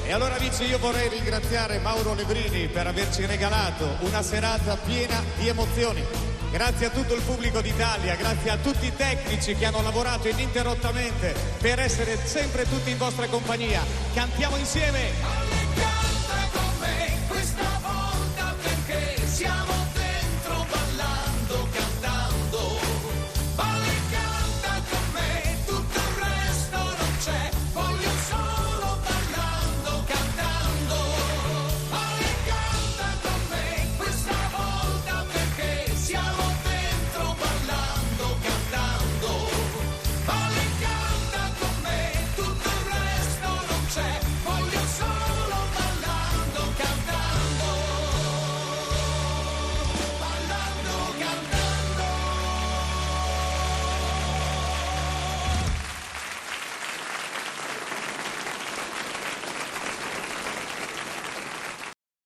E allora amici, io vorrei ringraziare Mauro Negrini per averci regalato una serata piena di emozioni. Grazie a tutto il pubblico d'Italia, grazie a tutti i tecnici che hanno lavorato ininterrottamente per essere sempre tutti in vostra compagnia. Cantiamo insieme!